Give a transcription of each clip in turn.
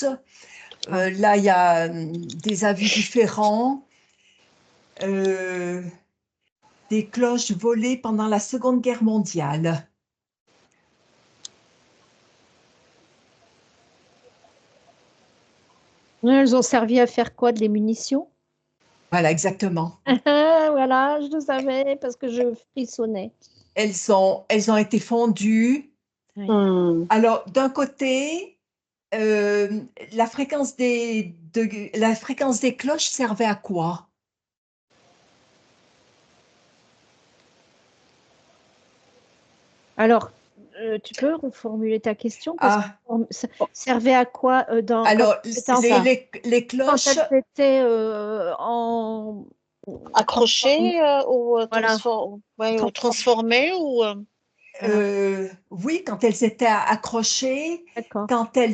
doute. Là, il y a des avis différents. Des cloches volées pendant la Seconde Guerre mondiale. Elles ont servi à faire quoi? De les munitions? Voilà, exactement. Voilà, je le savais parce que je frissonnais. Elles ont été fondues. Oui. Alors, d'un côté, la fréquence des cloches servait à quoi? Alors, tu peux reformuler ta question parce que ça servait à quoi Alors, quand les cloches, elles étaient en accrochées ou voilà. transformées ou oui, quand elles étaient accrochées, D'accord. quand elles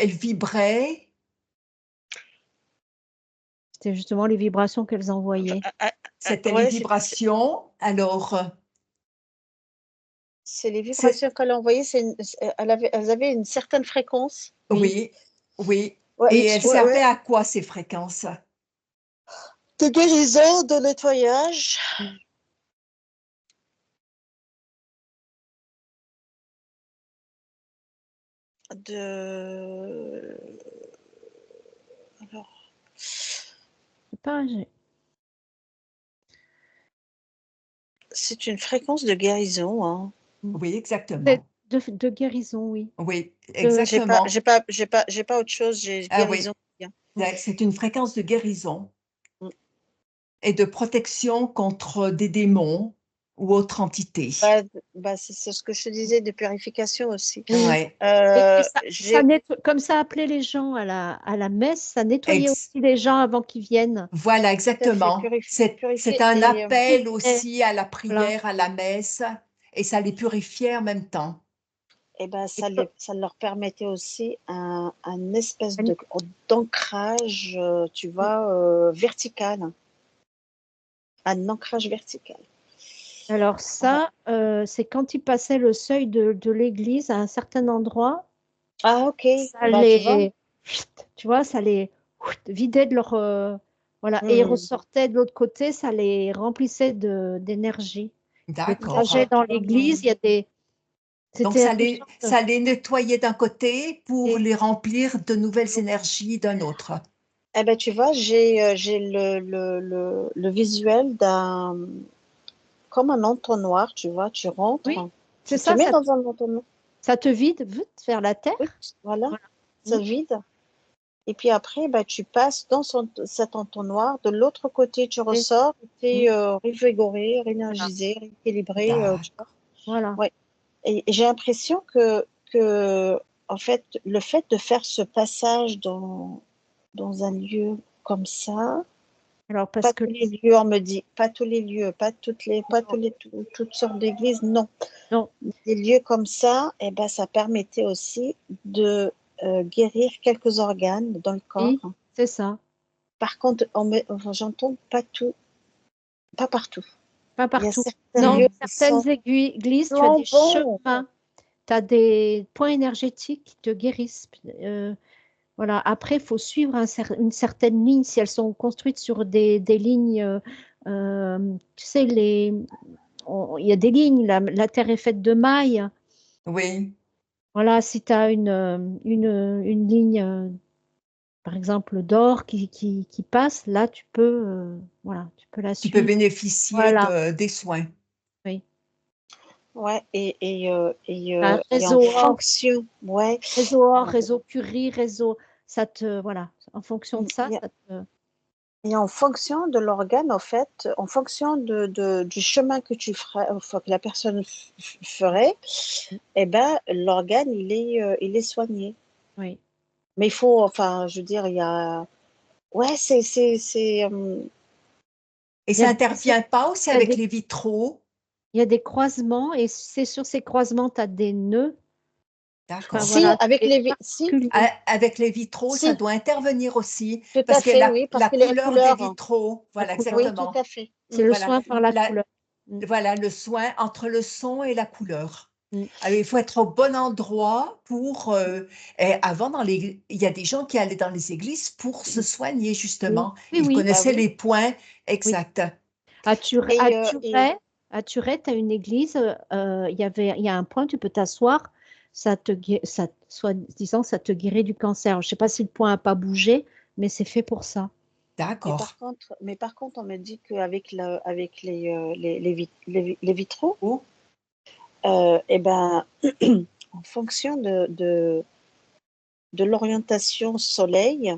vibraient. C'était justement les vibrations qu'elles envoyaient. C'était les vibrations. Alors, c'est les vibrations qu'elle envoyait. Elles avaient une certaine fréquence. Oui. Ouais, Et elles servaient à quoi, ces fréquences? De guérison, de nettoyage. Alors. C'est une fréquence de guérison. Hein. Oui, exactement. De guérison, oui. Oui, exactement. J'ai pas autre chose. J'ai guérison. Oui. C'est une fréquence de guérison et de protection contre des démons ou autres entités. C'est ce que je te disais, de purification aussi. Ouais. Comme ça appelait les gens à la messe, ça nettoyait aussi les gens avant qu'ils viennent. Voilà, exactement. C'est un appel aussi à la prière, à la messe, et ça les purifiait en même temps. Et ça leur permettait aussi un espèce d'ancrage, tu vois, vertical. Un ancrage vertical. Alors ça, c'est quand ils passaient le seuil de l'église à un certain endroit. Ah, ok. Tu vois, ça les vidait de leur... voilà, et ils ressortaient de l'autre côté, ça les remplissait d'énergie. D'accord. Dans l'église, il y a des... Donc, ça les nettoyait d'un côté pour les remplir de nouvelles énergies d'un autre. Eh ben, tu vois, j'ai le visuel d'un... Comme un entonnoir, tu vois, tu rentres, oui, tu te mets dans un entonnoir. Ça te vide vers la terre. Oui, voilà, ça vide. Et puis après, tu passes dans cet entonnoir. De l'autre côté, tu ressors, tu es revigoré, réénergisé, rééquilibré. Tu vois. Voilà. Ouais. Et j'ai l'impression que, en fait, le fait de faire ce passage dans un lieu comme ça, alors, pas tous les lieux, on me dit, pas tous les lieux, pas toutes sortes d'églises, non. Des lieux comme ça, ça permettait aussi de guérir quelques organes dans le corps. Oui, c'est ça. Par contre, j'entends pas tout, pas partout. Pas partout. Certaines églises, tu as des chemins, tu as des points énergétiques qui te guérissent. Voilà. Après, il faut suivre une certaine ligne. Si elles sont construites sur des lignes, tu sais, il y a des lignes, la Terre est faite de mailles. Oui. Voilà, si tu as une ligne, par exemple, d'or qui passe, là, tu peux la suivre. Tu peux bénéficier des soins. Oui. Ouais, et réseau en fonction, réseau or, réseau Curie, réseau, ça te, voilà, en fonction de ça, et en fonction de l'organe, en fait, en fonction du chemin que tu ferais, enfin, que la personne ferait, l'organe, il est soigné. Oui. Mais il faut, enfin, je veux dire, il y a... Ouais, c'est... Et ça n'intervient pas aussi avec les vitraux? Il y a des croisements, et c'est sur ces croisements, tu as des nœuds. D'accord. Avec les vitraux, ça doit intervenir aussi. Tout parce à fait, que oui, la couleur des vitraux, voilà, exactement. Oui, tout à fait. C'est le soin par la couleur. Voilà, le soin entre le son et la couleur. Alors, il faut être au bon endroit pour. Et avant, il y a des gens qui allaient dans les églises pour se soigner, Oui, justement. oui, Ils oui, Bah connaissaient oui. les points oui. exacts. Et, À Turet, tu as une église, il y a un point, tu peux t'asseoir, soi-disant, ça te guérit du cancer. Je ne sais pas si le point n'a pas bougé, mais c'est fait pour ça. D'accord. mais par contre, on me dit qu'avec avec les vitraux, Oh, eh ben, en fonction de l'orientation soleil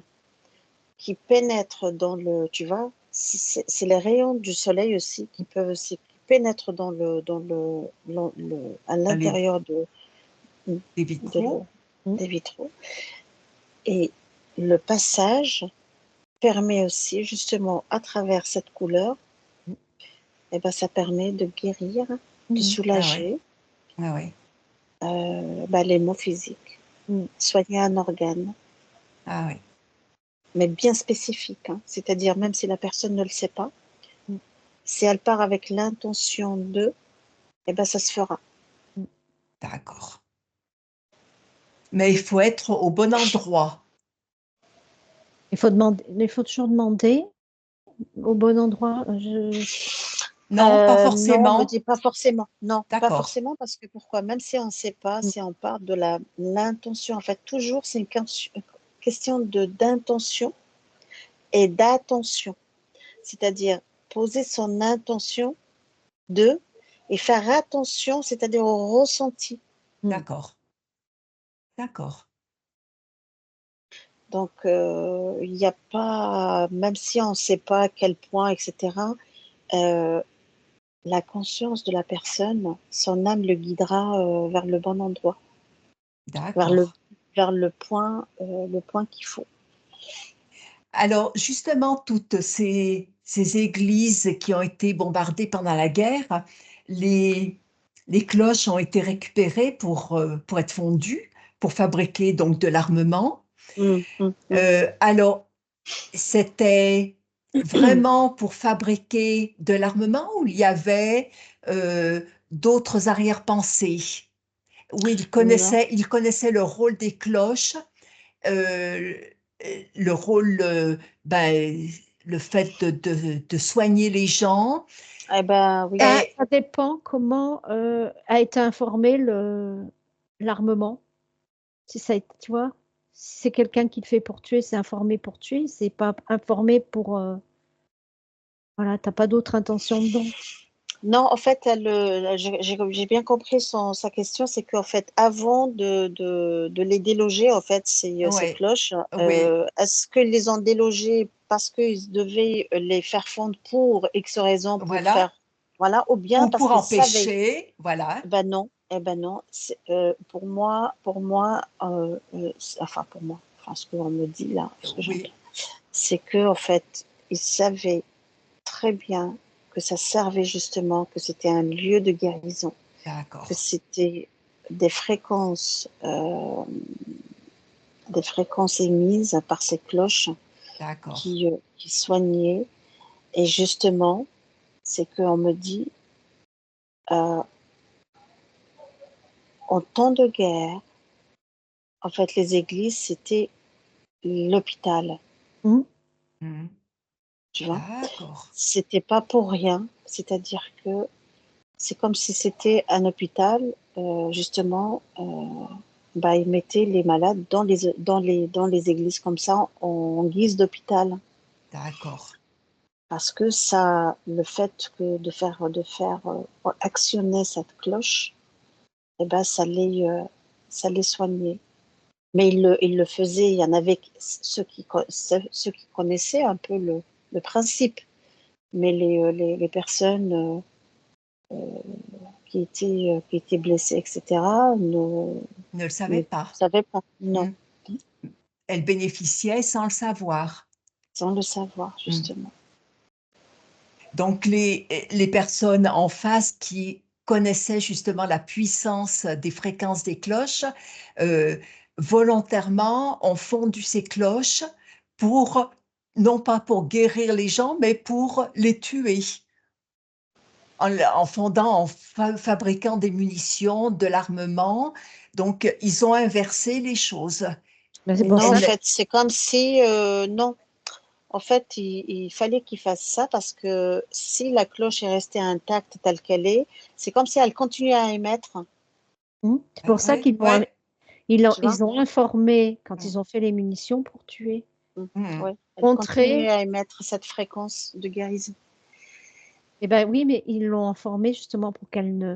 qui pénètre dans le, tu vois, c'est les rayons du soleil aussi qui peuvent aussi qui pénètrent à dans l'intérieur les de- vitraux. Mm. des vitraux. Et le passage permet aussi, justement, à travers cette couleur, eh ben, ça permet de guérir, de Mm. Ah ouais. soulager Ah ouais. les maux physiques, Mm. soigner un organe, Ah ouais. mais bien spécifique, hein. C'est-à-dire même si la personne ne le sait pas, Mm. si elle part avec l'intention de, eh ben, ça se fera. D'accord. Mais il faut être au bon endroit. Il faut toujours demander au bon endroit. Non, pas Non, on me forcément. dit pas forcément. Non, pas D'accord. forcément parce que pourquoi? Même si on ne sait pas, Mm. si on part de l'intention, en fait, toujours c'est une question d'intention et d'attention. C'est-à-dire poser son intention de et faire attention, c'est-à-dire au ressenti. Mm. D'accord. D'accord. Donc, il n'y a pas, même si on ne sait pas à quel point, etc., euh, la conscience de la personne, son âme le guidera vers le bon endroit, vers le, D'accord. vers le point qu'il faut. Alors, justement, toutes ces églises qui ont été bombardées pendant la guerre, les, les cloches ont été récupérées pour être fondues, pour fabriquer donc de l'armement. Alors, c'était vraiment pour fabriquer de l'armement ou il y avait d'autres arrière-pensées, où Non. ils connaissaient le rôle des cloches, euh, le rôle, ben, le fait de soigner les gens. Eh ben oui. Et Ça dépend comment a été informé l'armement. Si ça, tu vois, si c'est quelqu'un qui le fait pour tuer, c'est informé pour tuer, c'est pas informé pour. Voilà, t'as pas d'autre intention dedans. Non, en fait, j'ai bien compris sa question, c'est qu'en fait, avant de les déloger, en fait, ces ouais, cloches, oui, est-ce qu'ils les ont délogées parce qu'ils devaient les faire fondre pour X raisons, pour voilà, faire, voilà, ou bien ou parce pour qu'ils savaient? empêcher, voilà, Eh ben non, enfin pour moi, enfin ce qu'on me dit là, ce que j'entends, oui, c'est que en fait, ils savaient très bien que ça servait justement, que c'était un lieu de guérison, que d'accord, c'était des fréquences émises par ces cloches d'accord, qui soignaient. Et justement, c'est qu'on me dit, euh, en temps de guerre, en fait, les églises, c'était l'hôpital, Mhm. mhm, tu vois. d'accord, C'était pas pour rien, c'est-à-dire que c'est comme si c'était un hôpital, justement, bah, ils mettaient les malades dans les églises comme ça, en guise d'hôpital. d'accord, Parce que le fait de faire actionner cette cloche, eh ben, ça les soignait. Mais il le faisait, il y en avait ceux qui connaissaient un peu le principe, mais les personnes qui étaient blessées, etc., ne le savais ne pas. savaient pas. Non, Mhm. Elle bénéficiait sans le savoir. sans le savoir, Mhm. justement. Donc, les personnes en face qui connaissaient justement la puissance des fréquences des cloches, euh, volontairement ont fondu ces cloches pour, non pas pour guérir les gens, mais pour les tuer. en fondant, fabriquant des munitions, de l'armement. Donc, ils ont inversé les choses. Mais c'est Mais pour non, en ça Elle, fait, c'est comme si, non. En fait, il fallait qu'il fasse ça parce que si la cloche est restée intacte telle qu'elle est, c'est comme si elle continuait à émettre, c'est pour ça ouais, qu'ils l'ont ouais. tu vois? ils ont informé quand Mm, ils ont fait les munitions pour tuer. mm. Ouais, elle continuait Montrer, à émettre cette fréquence de guérison. eh ben oui, mais ils l'ont informée justement pour qu'elle ne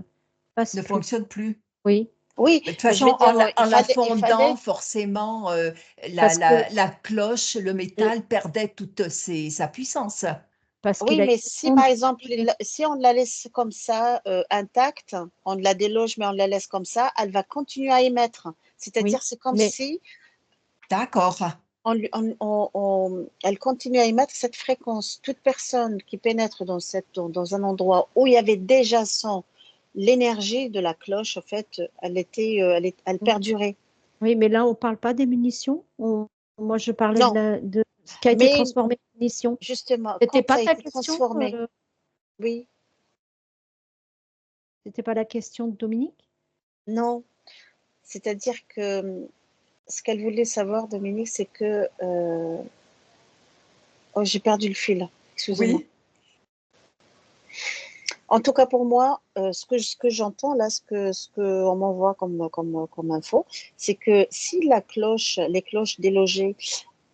passe Ne plus. fonctionne plus. Oui, Oui, Mais de toute mais je façon, veux dire, en la il fondant, fallait, forcément, parce que la cloche, le métal perdait toute sa puissance. parce qu'il oui, a mais été si par fondu. exemple, si on la laisse comme ça, intacte, on la déloge, mais on la laisse comme ça, elle va continuer à émettre. Oui, C'est-à-dire, c'est comme mais si D'accord. elle continue à émettre cette fréquence. Toute personne qui pénètre dans un endroit où il y avait déjà l'énergie de la cloche, en fait, elle perdurait. oui, mais là on parle pas des munitions. Moi je parlais Non, de ce qui a été mais transformé en munitions. justement, C'était quand ça pas a ta été question, transformé, oui, c'était pas la question de Dominique? non, c'est-à-dire que ce qu'elle voulait savoir, Dominique, c'est que oh, j'ai perdu le fil, excusez-moi. Oui, En tout cas, pour moi, ce que j'entends là, ce que on m'envoie comme info, c'est que si les cloches délogées,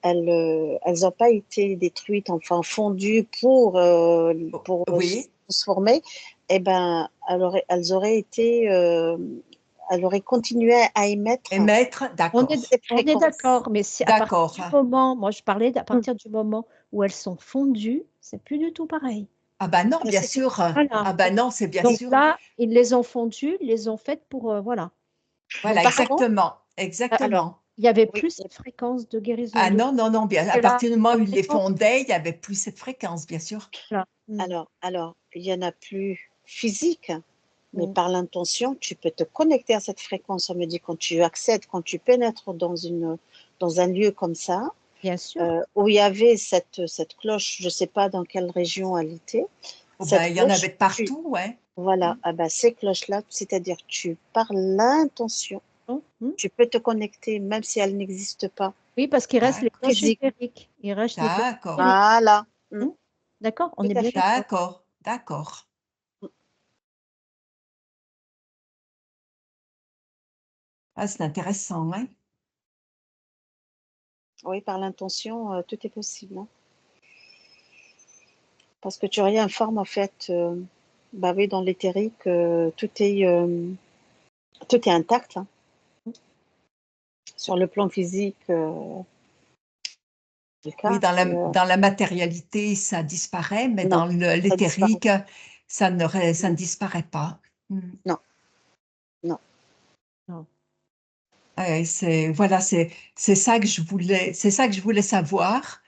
elles n'ont pas été détruites, enfin fondues pour se oui. transformer, eh ben, elles auraient été, elles auraient continué à émettre Émettre, d'accord. cette On est fréquence. d'accord, mais si à partir D'accord. du moment, moi je parlais à Hum. partir du moment où elles sont fondues, c'est plus du tout pareil. Ah ben non, Ben, bien sûr. Voilà. Ah ben non, c'est bien Donc sûr. là, ils les ont fondues, ils les ont faites pour, voilà. Voilà, Donc Par contre, exactement. alors, Exactement. il n'y avait oui, plus cette fréquence de guérison Ah de non, non, non, bien. À c'est la, partir du moment la où il les fréquence. fondait, il n'y avait plus cette fréquence, bien sûr. Voilà. il y en a plus physique, mais Mm. par l'intention, tu peux te connecter à cette fréquence. On me dit quand tu accèdes, quand tu pénètres dans un lieu comme ça, Bien sûr. où il y avait cette cloche, je ne sais pas dans quelle région elle était, Oh ben, cette il y en avait cloche, de partout, ouais. voilà, ah ben, ces cloches-là, c'est-à-dire tu par l'intention, Mm. tu peux te connecter même si elle n'existe pas, Oui, parce qu'il reste les cloches physique. éthériques. Il reste les cloches D'accord. éthériques. Voilà. Mm. D'accord, on Tout est à bien fait. d'accord. D'accord. D'accord. Ah, c'est intéressant, hein. Oui, par l'intention, tout est possible, hein. Parce que tu réinformes en fait, bah oui, dans l'éthérique, tout est intact, hein. Sur le plan physique, c'est le Oui, cas. Et, dans la matérialité, ça disparaît, mais non, dans ça disparaît. l'éthérique, ça ne disparaît pas. Mm. Non, non. Non. Ouais, voilà, c'est ça que je voulais savoir.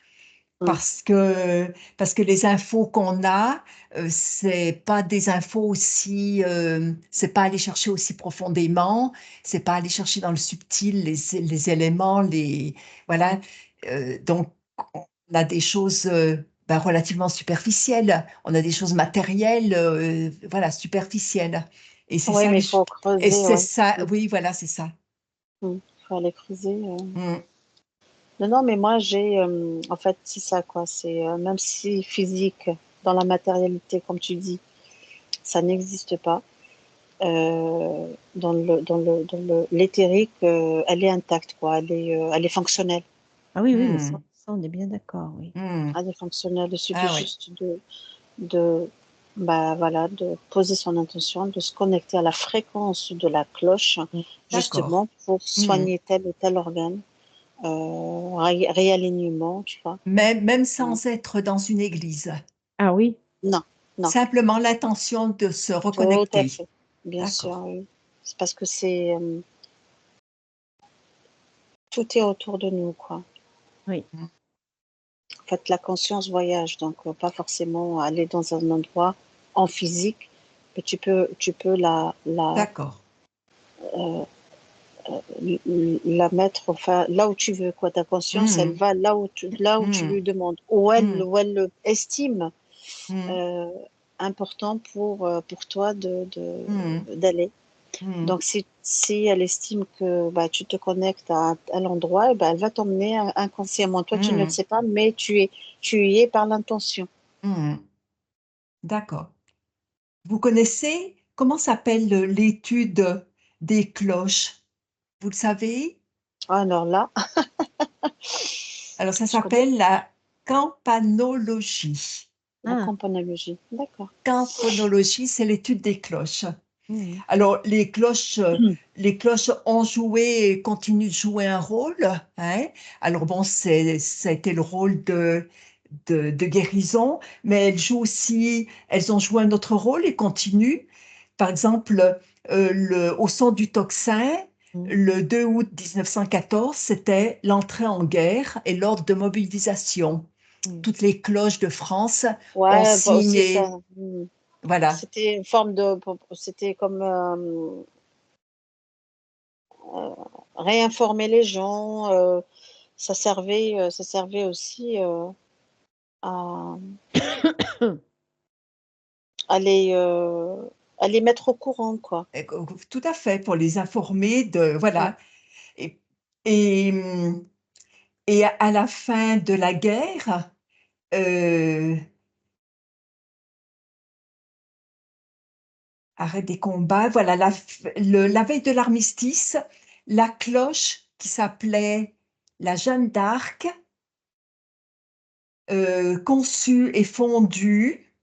Mm. Parce que les infos qu'on a, c'est pas des infos c'est pas aller chercher aussi profondément, c'est pas aller chercher dans le subtil les éléments, voilà. Donc, on a des choses ben, relativement superficielles, on a des choses matérielles, voilà, superficielles. Et c'est Oui, ça mais que il faut et creuser, c'est ouais. ça, Mm. oui, voilà, c'est ça. Mm. Il faut aller creuser. Mm. Non, non, mais moi, en fait, c'est ça, quoi. C'est même si physique, dans la matérialité, comme tu dis, ça n'existe pas. L'éthérique, elle est intacte, quoi. Elle est fonctionnelle. Ah oui, oui, mais Mm. ça, on est bien d'accord, oui. Mm. Elle est fonctionnelle. Il suffit Ah oui, juste de, bah, voilà, de poser son intention, de se connecter à la fréquence de la cloche, Mm. d'accord. justement pour Mm. soigner tel ou tel organe, réalignement, tu vois. Même Euh, sans être dans une église, Ah oui, Non, non, simplement l'intention de se tout à reconnecter. fait, bien sûr, D'accord. oui. C'est parce que tout est autour de nous, quoi. oui. Mm. En fait, la conscience voyage, donc pas forcément aller dans un endroit en physique, mais tu peux D'accord. euh, la mettre enfin, là où tu veux, quoi. Ta conscience, elle Mm. va là où tu Mm. lui demandes, où Mm. elle estime Mm. euh, important pour toi Mhm. d'aller. Mhm. Donc, si elle estime que tu te connectes à l'endroit, elle va t'emmener inconsciemment. Toi, tu ne le Mhm. sais pas, mais tu y es par l'intention. Mhm. D'accord. Vous connaissez comment s'appelle l'étude des cloches? Vous le savez? Alors là, Alors, ça je connais s'appelle la campanologie. la Ah, campanologie. D'accord. Campanologie, c'est l'étude des cloches. mhm. Alors, les cloches ont joué et continuent de jouer un rôle, hein. Alors bon, ça a été le rôle de guérison, mais elles ont joué un autre rôle et continuent. Par exemple, au son du tocsin, Mhm. le 2 août 1914, c'était l'entrée en guerre et l'ordre de mobilisation. Mhm. Toutes les cloches de France ont Ouais, aussi ça. signé, voilà, C'était une forme de, c'était comme euh, réinformer les gens. Ça servait aussi à, à les, euh, à les mettre au courant, quoi. tout à fait, pour les informer de, Ouais. voilà. Et, et, hum, et à la fin de la guerre, euh, arrêt des combats, voilà, la veille de l'armistice, la cloche qui s'appelait la Jeanne d'Arc, conçue et fondue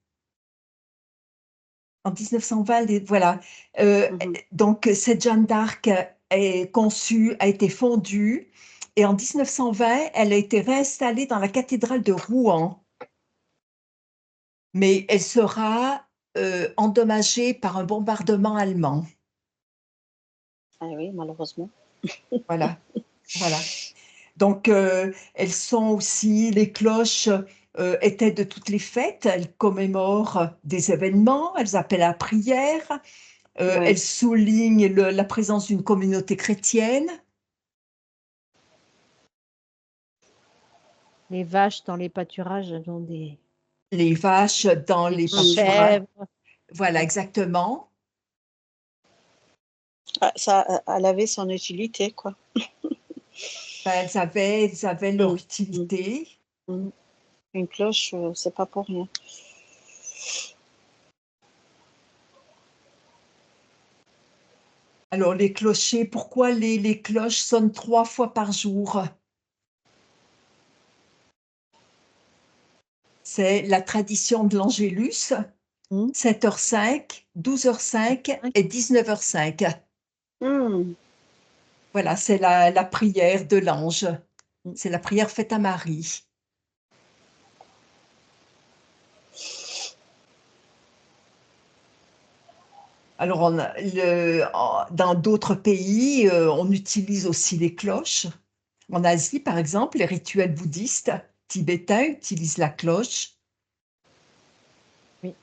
en 1920, voilà. Mhm. Donc, cette Jeanne d'Arc est conçue, a été fondue, et en 1920, elle a été réinstallée dans la cathédrale de Rouen. Mais elle sera endommagée par un bombardement allemand. Ah oui, malheureusement. Voilà, voilà. Donc, elles sont aussi, les cloches étaient de toutes les fêtes, elles commémorent des événements, elles appellent à la prière, elles Ouais. soulignent la présence d'une communauté chrétienne. Les vaches dans les pâturages, elles ont Les vaches dans des les petites pâturages, chèvres. voilà, exactement. Ah, ça, elle avait son utilité, quoi. Ben, elles avaient leur Mm, mm, utilité. mm. Une cloche, c'est pas pour rien. Alors, les clochers, pourquoi les cloches sonnent 3 fois par jour? C'est la tradition de l'Angélus, Mhm. 7h05, 12h05 et 19h05. Mm. Voilà, c'est la prière de l'ange. Mhm. C'est la prière faite à Marie. Alors, dans d'autres pays, on utilise aussi les cloches. En Asie, par exemple, les rituels bouddhistes tibétains utilisent la cloche. Oui,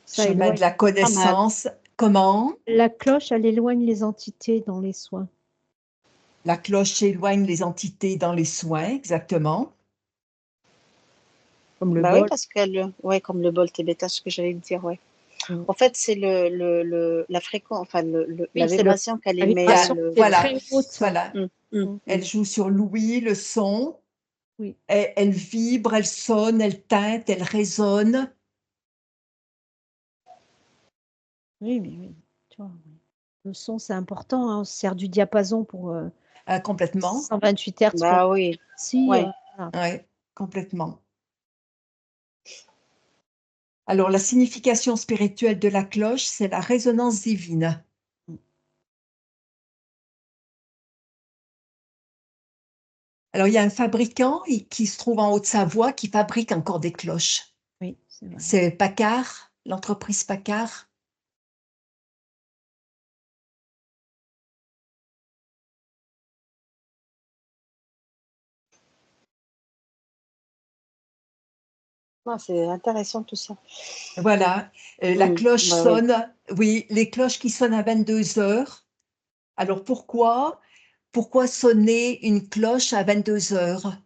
ça Chemin de éloigne. la Pas mal. connaissance. Comment? La cloche, elle éloigne les entités dans les soins. La cloche éloigne les entités dans les soins, exactement. Comme le Bah oui, bol. parce qu'elle, ouais, comme le bol tibétain, ce que j'allais dire, ouais. Mhm. En fait, c'est la fréquence, enfin, la Oui, c'est le, vibration qu'elle la émet. vibration qui est Voilà, très haute. voilà. Mm, mm, Mhm. mm. Elle joue sur l'ouïe, le son. Oui, Elle vibre, elle sonne, elle teinte, elle résonne. oui, oui, oui. Tu vois, oui. Le son, c'est important, hein. On se sert du diapason pour Complètement. 128 Hertz pour Bah oui, si. ouais. Voilà. Ouais, complètement. Alors, la signification spirituelle de la cloche, c'est la résonance divine. Alors, il y a un fabricant qui se trouve en Haute-Savoie qui fabrique encore des cloches. Oui, c'est vrai. C'est Paccard, l'entreprise Paccard. Non, c'est intéressant tout ça. Voilà, la Mm, cloche ouais, ouais. sonne, oui, les cloches qui sonnent à 22 heures. Alors pourquoi? pourquoi sonner une cloche à 22 heures?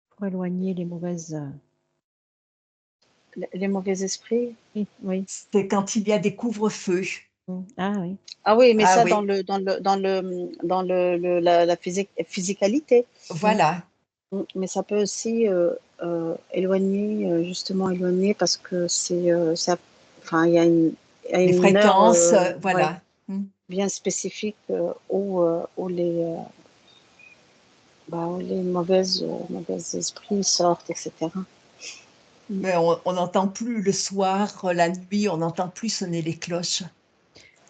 Pour éloigner les mauvaises... Les mauvais esprits. Oui, oui. C'est quand il y a des couvre-feux. Ah oui. Ah oui, mais Ah ça oui. dans la physicalité. Voilà. Mais ça peut aussi éloigner, justement éloigner, parce que ça, enfin, il y a Les une heure fréquences, ouais, voilà. bien spécifique où les mauvais esprits sortent, etc. Mais on n'entend plus le soir, la nuit, on n'entend plus sonner les cloches.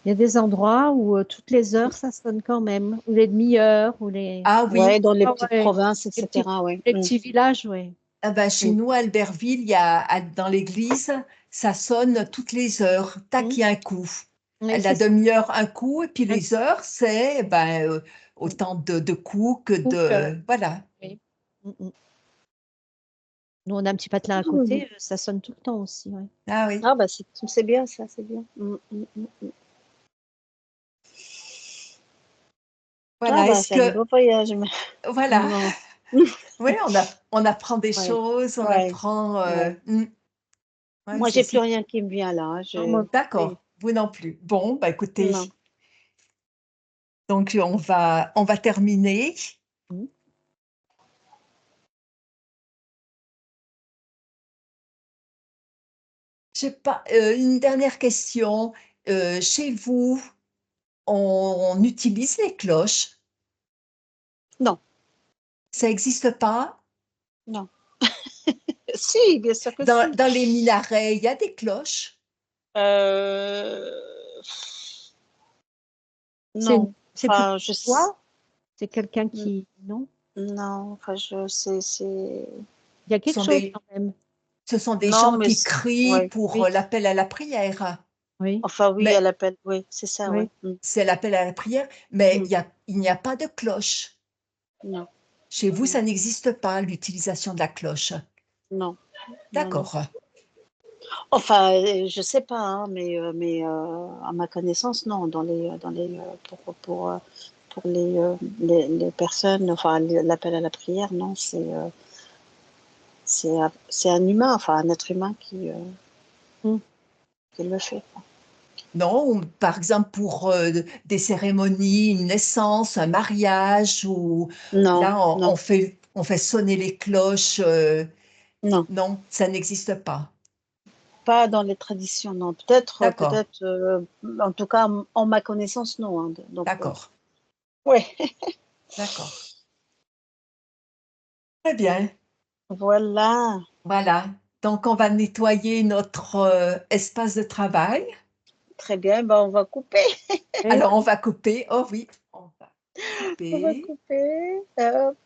Il y a des endroits où toutes les heures, ça sonne quand même, ou les demi-heures, ou les... Ah oui. Ouais, dans les Ah petites ouais. provinces, Les etc. Ouais. petits villages, oui. Ah ben, chez nous, à Albertville, il y a, dans l'église, ça sonne toutes les heures. Tac, il y a un coup. Oui, La c'est ça. demi-heure, un coup, et puis Un les heures, c'est autant de coups que coup que- de... Voilà. oui. Nous, on a un petit patelin à côté, ça sonne tout le temps aussi. Ouais. Ah oui. Ah bah c'est bien ça, c'est bien. Voilà. Ah bah Est-ce c'est un que... beau voyage. Mais... Voilà. Non. Oui, on apprend des Ouais, choses, on ouais, apprend... ouais. ouais, Moi, c'est j'ai plus super. rien qui me vient là. Hein. Non, moi, Oui, D'accord. Vous non plus. Bon, bah écoutez, non. donc on va terminer. mm. Je sais pas, une dernière question. Chez vous, on utilise les cloches? Non, Ça n'existe pas? non. Si, bien sûr que si. Dans les minarets, il y a des cloches? Euh, C'est Non, c'est plutôt enfin, toi? C'est quelqu'un qui... Non? non, enfin, Il y a Ce quelque sont chose des, quand même. ce sont des non, gens mais qui crient ouais. pour Oui, l'appel à la prière. oui, Enfin, oui, Mais elle appelle, oui, c'est ça, oui. ouais. c'est l'appel à la prière, mais Mm. il n'y a pas de cloche. Non, Chez vous, non, ça n'existe pas, l'utilisation de la cloche. non, non, non. D'accord. Enfin, je sais pas, hein, à ma connaissance, non. Pour les personnes, enfin, l'appel à la prière, non, c'est un humain, enfin, un être humain Mm. qui le fait. Non, par exemple pour des cérémonies, une naissance, un mariage, ou Non, là non, on fait sonner les cloches. non. Non, ça n'existe pas. Pas dans les traditions, non. Peut-être, D'accord, en tout cas, en ma connaissance, non. Hein. Donc, d'accord, ouais, d'accord. Très bien. voilà. Voilà. Donc on va nettoyer notre espace de travail. Très bien, ben, on va couper. Oui. Alors on va couper. Oh oui, on va On va couper. couper. Hop.